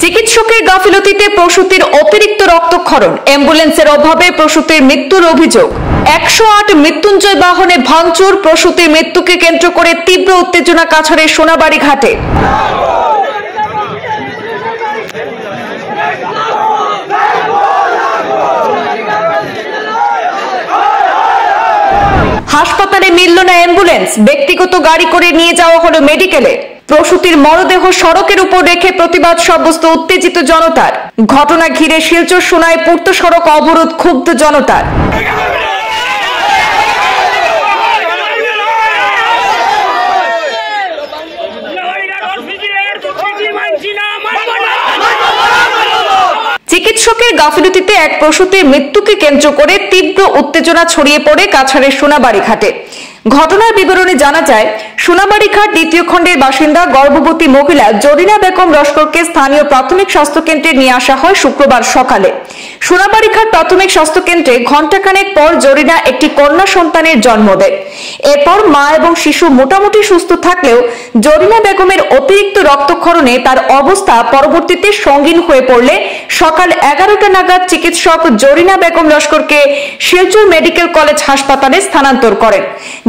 চিকিৎসকের গাফিলতিতে প্রসূতির অতিরিক্ত রক্তক্ষরণ, অ্যাম্বুলেন্সের অভাবে প্রসূতির মৃত্যুর অভিযোগ। 108 মৃত্যুঞ্জয় বাহনে ভাঙচুর, প্রসূতির মৃত্যুকে কেন্দ্র করে তীব্র উত্তেজনা কাছাড়ের সোনাবাড়ি ঘাটে। হাসপাতালে মিলল না অ্যাম্বুলেন্স, ব্যক্তিগত গাড়ি করে নিয়ে যাওয়া হলো মেডিকেলে। প্রসূতির মরদেহ সড়কের উপর রেখে প্রতিবাদ সাব্যস্ত উত্তেজিত জনতার। ঘটনা ঘিরে শিলচর সোনায় পূর্ত সড়ক অবরোধ, ক্ষুব্ধ জনতার। চিকিৎসকের গাফিলতিতে এক প্রসূতির মৃত্যুকে কেন্দ্র করে তীব্র উত্তেজনা ছড়িয়ে পড়ে কাছাড়ের সোনাবাড়ি ঘাটে। ঘটনার বিবরণে জানা যায়, সোনাবাড়ি ঘাট দ্বিতীয় খণ্ডের বাসিন্দা গর্ভবতী মহিলা জরিনা বেগম লস্করকে স্থানীয় প্রাথমিক স্বাস্থ্য কেন্দ্রে নিয়ে আসা হয় শুক্রবার সকালে। সোনাবাড়ি ঘাট প্রাথমিক স্বাস্থ্য কেন্দ্রে ঘণ্টাখানেক পর জরিনা একটি কন্যা সন্তানের জন্ম দেয়। এরপর মা এবং শিশু মোটামুটি সুস্থ থাকলেও জরিনা বেগমের অতিরিক্ত রক্তক্ষরণে তার অবস্থা পরবর্তীতে সঙ্গীন হয়ে পড়লে সকাল 11টা নাগাদ চিকিৎসক জরিনা বেগম লস্করকে শিলচর মেডিকেল কলেজ হাসপাতালে স্থানান্তর করেন।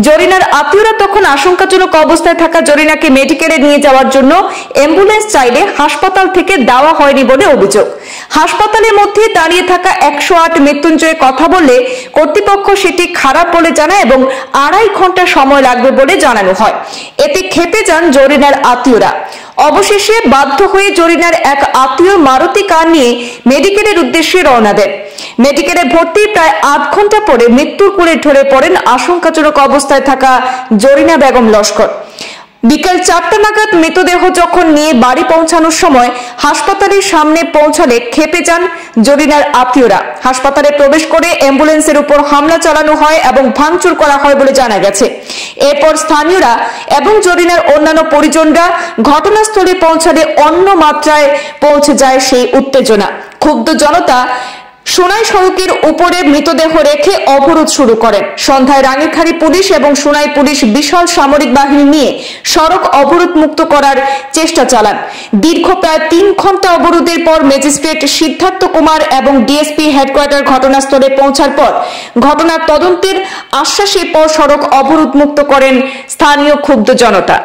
জরিনার আত্মীয়রা তখন আশঙ্কাজনক অবস্থায় থাকা জরিনাকে মেডিকেলে নিয়ে যাওয়ার জন্য অ্যাম্বুলেন্স চাইলে হাসপাতাল থেকে দেওয়া হয়নি বলে অভিযোগ। হাসপাতালের মধ্যে দাঁড়িয়ে থাকা 108 মৃত্যুঞ্জয়ে কথা বললে কর্তৃপক্ষ সেটি খারাপ বলে জানায় এবং 2.5 ঘন্টা সময় লাগবে বলে জানানো হয়। এতে ক্ষেপে যান জরিনার আত্মীয়রা। অবশেষে বাধ্য হয়ে জরিনার এক আত্মীয় মারুতি কার নিয়ে মেডিকেলের উদ্দেশ্যে রওনা দেন। মেডিকেলে ভর্তি প্রায় 8 ঘন্টা পরে মৃত্যুর কোলে ঢলে পড়েন আশঙ্কাজনক অবস্থায় থাকা জরিনা বেগম লস্কর। বিকেল 4টা নাগাদ মৃতদেহ যখন নিয়ে বাড়ি পৌঁছানোর সময় হাসপাতালের সামনে পৌঁছালে ক্ষেপে যান জরিনার আত্মীয়রা। হাসপাতালে প্রবেশ করে অ্যাম্বুলেন্সের উপর হামলা চালানো হয় এবং ভাঙচুর করা হয় বলে জানা গেছে। এরপর স্থানীয়রা এবং জরিনার অন্যান্য পরিজনরা ঘটনাস্থলে পৌঁছালে অন্য মাত্রায় পৌঁছে যায় সেই উত্তেজনা। ক্ষুব্ধ জনতা সোনাই সড়কের উপরে মৃতদেহ রেখে অবরোধ শুরু করেন। সন্ধ্যায় রাঙ্গিরখাড়ি পুলিশ এবং সোনাই পুলিশ বিশাল সামরিক বাহিনী নিয়ে সড়ক অবরোধ মুক্ত করার চেষ্টা চালান। দীর্ঘ প্রায় 3 ঘন্টা অবরোধের পর ম্যাজিস্ট্রেট সিদ্ধার্থ কুমার এবং ডিএসপি হেডকোয়ার্টার ঘটনাস্থলে পৌঁছার পর ঘটনার তদন্তের আশ্বাসের পর সড়ক অবরোধ মুক্ত করেন স্থানীয় ক্ষুব্ধ জনতা।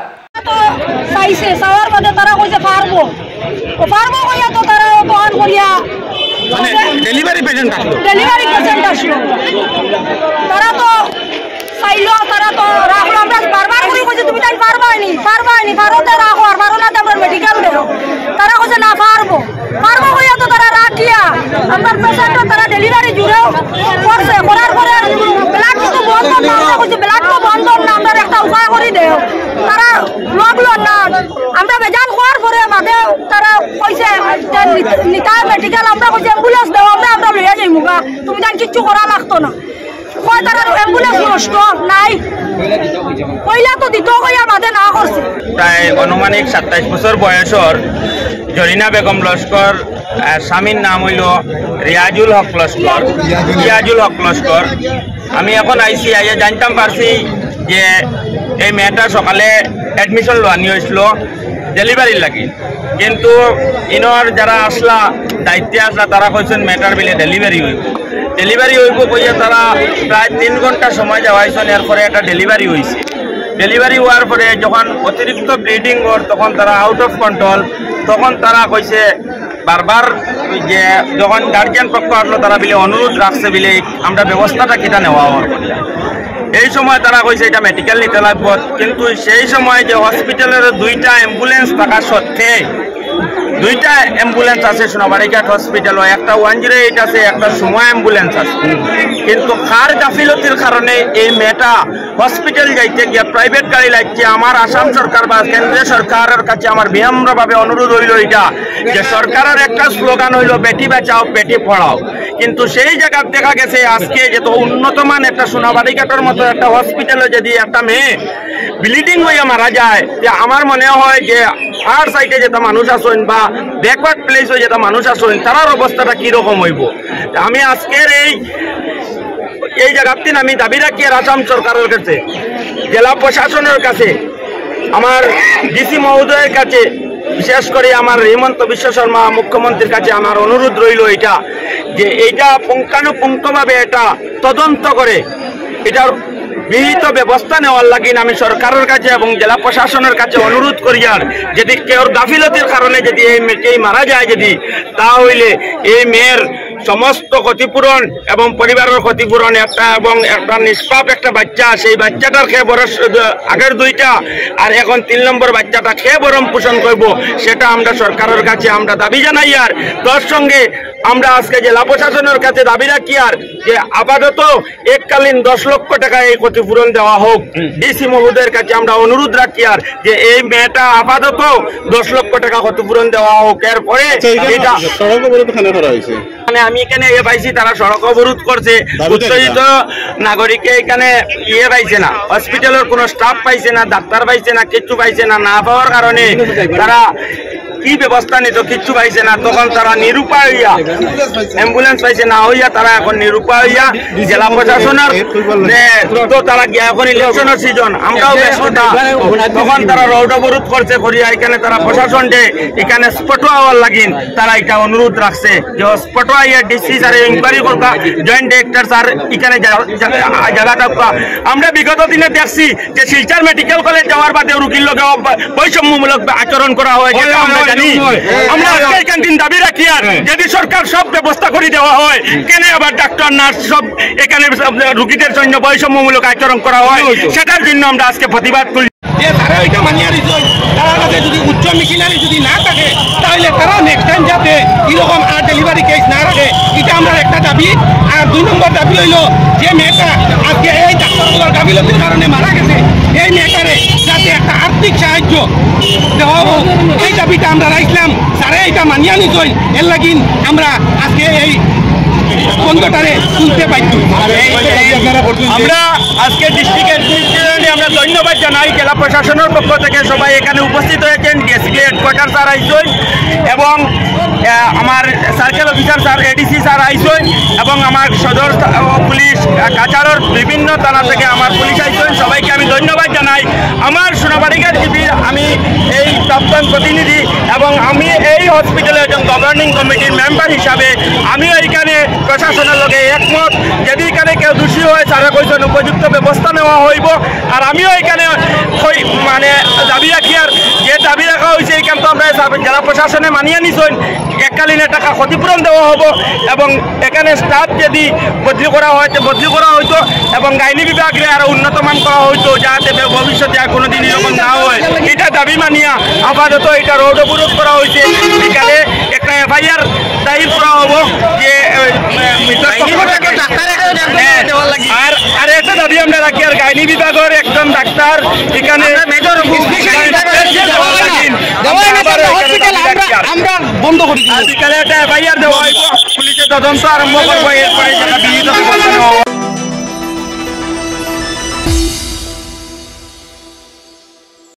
ডেলিভারি পেশেন্ট আসলো, তারা তো চাইলো, তারা তো রাখলো। আমরা বারবার করে কইছি তুমি তাই পারবাইনি ভারতে রাখো, আর পারো না আমরা মেডিকেল দেবো। তারা কইছে না পারবো হইয়া তো তারা রাখিয়া আমার পেশেন্ট তারা ডেলিভারি জুড়েও করছে। করার পরে ব্লাড তো বন্ধ না, আমরা কইছি ব্লাড তো বন্ধ না, আমরা একটা উপায় করে দেও। তারা লাগলো না, আমরা বেজান হওয়ার পরে বাদে তারা কইছে নিতা মেডিকেল, আমরা কইছি অ্যাম্বুলেন্স দেও, আমরা লইয়া যাইমু গা, তুমি জান কিচ্ছু করা লাগতো না। কয় তারা অ্যাম্বুলেন্স নষ্ট নাই, কইলা তো দিত কইয়া বাদে না করছে। প্রায় অনুমানিক 27 বছর বয়সর জরিনা বেগম লস্কর, স্বামীর নাম হইল রিয়াজুল হক লস্কর। আমি এখন আইসি আইয়া জানতাম পারছি যে এই মেয়েটা সকালে অ্যাডমিশন লওয়া নিয়ে হয়েছিল ডেলিভারির লাগে, কিন্তু ইনর যারা আসলা দায়িত্বে আসলা তারা কইছেন মেয়েটার বিলে ডেলিভারি হইব কইয়া তারা প্রায় 3 ঘন্টা সময় যাওয়াইছেন। এরপরে একটা ডেলিভারি হয়েছে। ডেলিভারি হওয়ার পরে যখন অতিরিক্ত ব্লিডিং ওর তখন তারা আউট অফ কন্ট্রোল, তখন তারা কইছে বারবার যে যখন গার্জিয়ান পক্ষ আসলো তারা বিলে অনুরোধ রাখছে বিলে আমরা ব্যবস্থাটা কিটা নেওয়া হওয়ার পরে এই সময় তারা কইছে এটা মেডিকেল নিতে লাগবে। কিন্তু সেই সময় যে হসপিটালের 2টা অ্যাম্বুলেন্স থাকা সত্ত্বে 2টা অ্যাম্বুলেন্স আছে সোনাবাড়ি ঘাট হসপিটালও, একটা 108 আছে, একটা সময় অ্যাম্বুলেন্স আছে, কিন্তু কার গাফিলতির কারণে এই মেয়েটা হসপিটাল যাইতে গিয়ে প্রাইভেট গাড়ি লাগছে। আমার আসাম সরকার বা কেন্দ্রীয় সরকারের কাছে আমার বিনম্রভাবে অনুরোধ হইল এটা যে সরকারের একটা স্লোগান হইল বেটি বাঁচাও বেটি পড়াও, কিন্তু সেই জায়গা দেখা গেছে আজকে যে তো উন্নতমান একটা সোনাবাড়ি ঘাটের মতো একটা হসপিটালে যদি একটা মেয়ে ব্লিডিং হইয়া মারা যায়, যে আমার মনে হয় যে আর সাইডে যেটা মানুষ আসেন বা ব্যাকওয়ার্ড প্লেস হয়ে যেটা মানুষ আসেন তার অবস্থাটা কিরকম হইব। আমি আজকের এই জায়গাতে আমি দাবি রাখি আসাম সরকারের কাছে, জেলা প্রশাসনের কাছে, আমার ডিসি মহোদয়ের কাছে বিশেষ করে আমার হেমন্ত বিশ্ব শর্মা মুখ্যমন্ত্রীর কাছে আমার অনুরোধ রইল এটা যে এইটা পুঙ্খানুপুঙ্খভাবে এটা তদন্ত করে এটার বিহিত ব্যবস্থা নেওয়ার লাগি আমি সরকারের কাছে এবং জেলা প্রশাসনের কাছে অনুরোধ করি। আর যদি কেউ গাফিলতির কারণে যদি এই মেয়েকেই মারা যায় যদি তাহলে এই মেয়ের সমস্ত ক্ষতিপূরণ এবং পরিবারের ক্ষতিপূরণ একটা এবং একটা নিষ্পাপ একটা বাচ্চা সেই বাচ্চাটার খেয়ে বড় আগের দুইটা আর এখন 3 নম্বর বাচ্চাটা খেয়ে বরণ পোষণ করব সেটা আমরা সরকারের কাছে আমরা দাবি জানাই। আর তার সঙ্গে আমরা আজকে জেলা প্রশাসনের কাছে দাবি রাখি আর যে আপাতত এককালীন 10 লক্ষ টাকা এই ক্ষতিপূরণ দেওয়া হোক। ডিসি মহোদয়ের কাছে আমরা অনুরোধ রাখি আর যে এই মেয়েটা আপাতত 10 লক্ষ টাকা ক্ষতিপূরণ দেওয়া হোক। এরপরে এটা মানে আমি এখানে পাইছি তারা সড়ক অবরোধ করছে, উত্তেজিত নাগরিকে এখানে পাইছে না, হসপিটালের কোনো স্টাফ পাইছে না, ডাক্তার পাইছে না, কিচ্ছু পাইছে না, না পাওয়ার কারণে তারা কি ব্যবস্থা নিত কিচ্ছু পাইছে না। তখন তারা নিরুপায় হইয়া অ্যাম্বুলেন্স পাইছে না হইয়া তারা এখন নিরুপায় হইয়া জেলা প্রশাসনের তো তারা গিয়া এখন ইলেকশনের সিজন আমরাও ব্যস্ততা তখন তারা রোড অবরোধ করছে করিয়া এখানে তারা প্রশাসন ডে এখানে স্পটো হওয়ার লাগিন তারা এটা অনুরোধ রাখছে যে স্পটো আইয়া ডিসি স্যার ইনকোয়ারি করবা, জয়েন্ট ডিরেক্টর স্যার এখানে জায়গাটা আমরা বিগত দিনে দেখছি যে শিলচর মেডিকেল কলেজ যাওয়ার বাদে রুগীর লোক বৈষম্যমূলক আচরণ করা হয় যেটা আমরা জানি। আমরা এখান দিন দাবি রাখি আর যদি সরকার সব ব্যবস্থা করে দেওয়া হয় কেন আবার ডাক্তার নার্স সব এখানে রুগীদের জন্য বৈষম্যমূলক আচরণ করা হয় সেটার জন্য আমরা আজকে প্রতিবাদ করি। তারা ওইটা মানিয়ে দিত তারা কাছে যদি উচ্চ মেশিনারি যদি না থাকে তাহলে তারা নেক্সট টাইম যাতে এরকম আর ডেলিভারি কেস না রাখে এটা আমরা একটা দাবি। আর 2 নম্বর দাবি হইল যে মেয়েটা আজকে এই ডাক্তারগুলোর গাফিলতির কারণে মারা গেছে এই মেয়েটারে যাতে একটা আর্থিক সাহায্য দেওয়া হোক এই দাবিটা আমরা রাখলাম। স্যারে এটা মানিয়ে নিতই এর লাগিন আমরা আজকে এই বন্ধটারে তুলতে পারছি। আমরা আজকে ডিস্ট্রিক্টের আমরা ধন্যবাদ জানাই জেলা প্রশাসনের পক্ষ থেকে সবাই এখানে উপস্থিত হয়েছেন, ডিএসপি হেডকোয়ার্টার স্যার আইসন এবং আমার circle officer sir ADC sir আইসন এবং আমার সদর পুলিশ কাছাড়ের বিভিন্ন থানা থেকে আমার পুলিশ আইসন, সবাইকে আমি ধন্যবাদ জানাই। আমার সোনাবাড়িঘাট জিপির আমি এই প্রাক্তন প্রতিনিধি এবং আমি এই হসপিটালের একজন গভর্নিং কমিটির মেম্বার হিসাবে আমিও এইখানে প্রশাসনের লগে একমত। যদি এখানে কেউ দোষী হয় তারা কইছেন উপযুক্ত ব্যবস্থা নেওয়া হইব। আর আমিও এখানে মানে দাবি রাখি আর যে দাবি রাখা হয়েছে এখানে তো আমরা জেলা প্রশাসনে মানিয়ে নিছেন এককালীন টাকা ক্ষতিপূরণ দেওয়া হবো এবং এখানে স্টাফ যদি বদলি করা হয়তো এবং গাইনি বিভাগে আরো উন্নত মান করা হইতো যাতে ভবিষ্যতে আর কোনোদিন এরকম না হয় এটা দাবি মানিয়া আপাতত এটা রোড অবরোধ করা হয়েছে। বিকালে একটা এফআইআর দায়ের করা হবো যে আর একটা দাবি আমরা রাখি আর গাইনি বিভাগের একজন ডাক্তার এখানে আমরা বন্ধ করি বিকালে একটা এফআইআর দেওয়া হইব, পুলিশের তদন্ত আরম্ভ করবো এরপরে